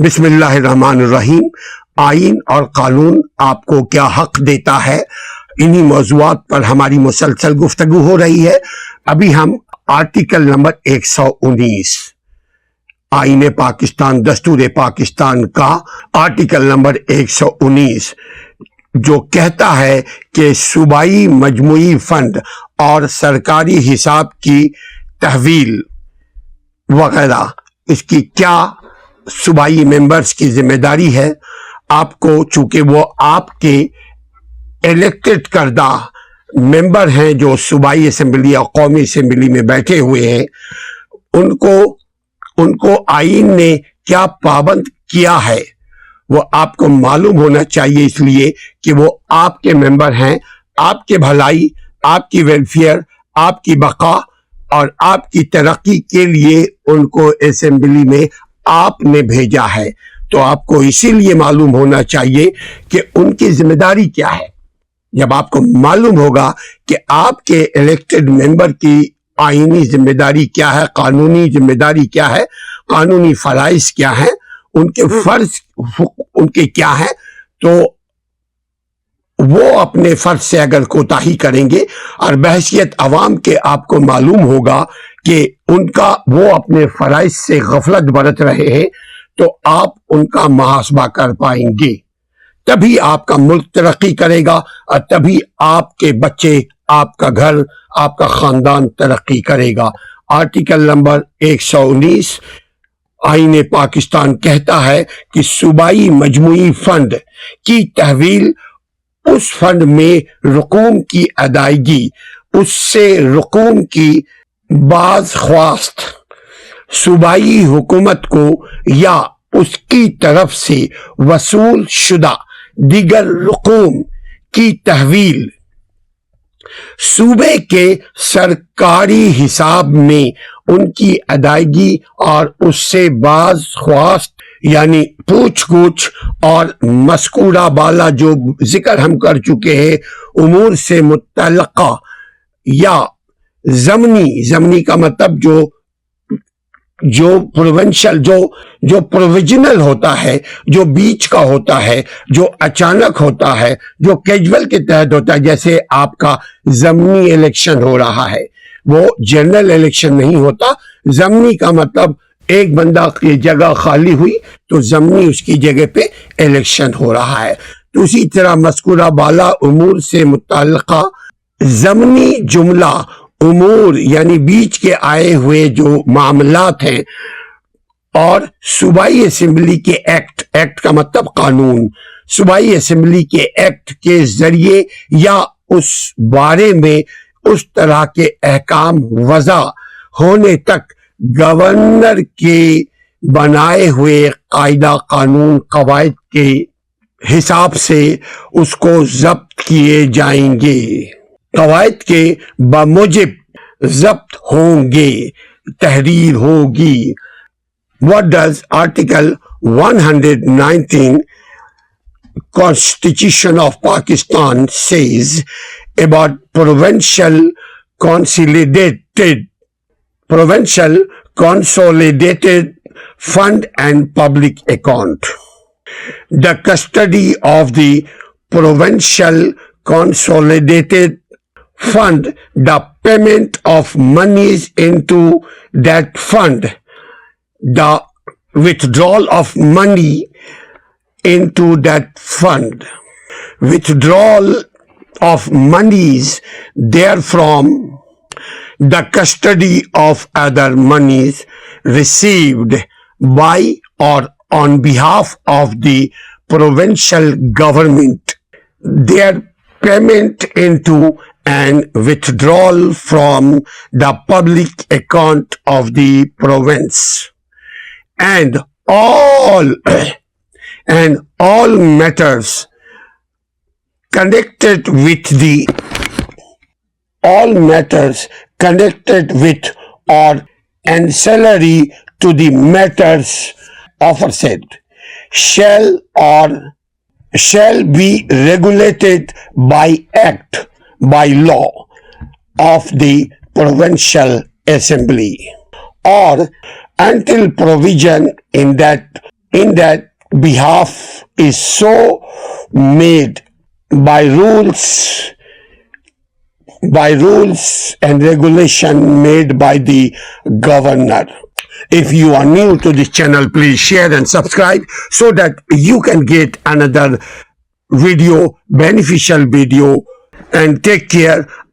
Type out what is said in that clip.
بسم اللہ الرحمن الرحیم۔ آئین اور قانون آپ کو کیا حق دیتا ہے، انہی موضوعات پر ہماری مسلسل گفتگو ہو رہی ہے۔ ابھی ہم آرٹیکل نمبر 119 آئین پاکستان، دستور پاکستان کا آرٹیکل نمبر 119 جو کہتا ہے کہ صوبائی مجموعی فنڈ اور سرکاری حساب کی تحویل وغیرہ، اس کی کیا صوبائی ممبرز کی ذمہ داری ہے۔ آپ کو چونکہ وہ آپ کے الیکٹڈ کردہ ممبر ہیں جو صوبائی اسمبلی یا قومی اسمبلی میں بیٹھے ہوئے ہیں، ان کو آئین نے کیا پابند کیا ہے وہ آپ کو معلوم ہونا چاہیے، اس لیے کہ وہ آپ کے ممبر ہیں۔ آپ کے بھلائی، آپ کی ویلفیئر، آپ کی بقا اور آپ کی ترقی کے لیے ان کو اسمبلی میں آپ نے بھیجا ہے، تو آپ کو اسی لیے معلوم ہونا چاہیے کہ ان کی ذمہ داری کیا ہے۔ جب آپ کو معلوم ہوگا کہ آپ کے الیکٹڈ ممبر کی آئینی ذمہ داری کیا ہے، قانونی ذمہ داری کیا ہے، قانونی فرائض کیا ہیں، ان کے فرض ان کے کیا ہیں، تو وہ اپنے فرض سے اگر کوتاہی کریں گے اور بحیثیت عوام کے آپ کو معلوم ہوگا کہ وہ اپنے فرائض سے غفلت برت رہے ہیں، تو آپ ان کا محاسبہ کر پائیں گے۔ تبھی آپ کا ملک ترقی کرے گا اور تبھی آپ کے بچے، آپ کا گھر، آپ کا خاندان ترقی کرے گا۔ آرٹیکل نمبر 119 آئین پاکستان کہتا ہے کہ صوبائی مجموعی فنڈ کی تحویل، اس فنڈ میں رقوم کی ادائیگی، اس سے رقوم کی باز خواست صوبائی حکومت کو یا اس کی طرف سے وصول شدہ دیگر رقوم کی تحویل صوبے کے سرکاری حساب میں ان کی ادائیگی اور اس سے باز خواست یعنی پوچھ گچھ اور مذکورہ بالا جو ذکر ہم کر چکے ہیں امور سے متعلقہ یا ضمنی کا مطلب جو پروونشل جو پروویژنل ہوتا ہے، جو بیچ کا ہوتا ہے، جو اچانک ہوتا ہے، جو کیجول کے تحت ہوتا ہے، جیسے آپ کا ضمنی الیکشن ہو رہا ہے، وہ جنرل الیکشن نہیں ہوتا۔ ضمنی کا مطلب ایک بندہ کی جگہ خالی ہوئی تو ضمنی اس کی جگہ پہ الیکشن ہو رہا ہے۔ تو اسی طرح مذکورہ بالا امور سے متعلقہ ضمنی جملہ امور یعنی بیچ کے آئے ہوئے جو معاملات ہیں، اور صوبائی اسمبلی کے ایکٹ کا مطلب قانون، صوبائی اسمبلی کے ایکٹ کے ذریعے یا اس بارے میں اس طرح کے احکام وضع ہونے تک گورنر کے بنائے ہوئے قاعدہ قانون قواعد کے حساب سے اس کو ضبط کیے جائیں گے، قواعد کے بموجب ضبط ہوں گے، تحریر ہوگی۔ What does Article 119 Constitution of Pakistan says about Provincial Consolidated Fund and Public Account? The custody of the Provincial Consolidated Fund, the payment of monies into that fund, the withdrawal of money into that fund, withdrawal of monies therefrom, the custody of other monies received by or on behalf of the provincial government, their payment into and withdrawal from the public account of the province, and all matters connected with or ancillary to the matters aforesaid shall be regulated by law of the Provincial Assembly, or until provision in that in that behalf is so made by rules and regulation made by the governor. If you are new to this channel, please share and subscribe so that you can get another video, beneficial video, and take care.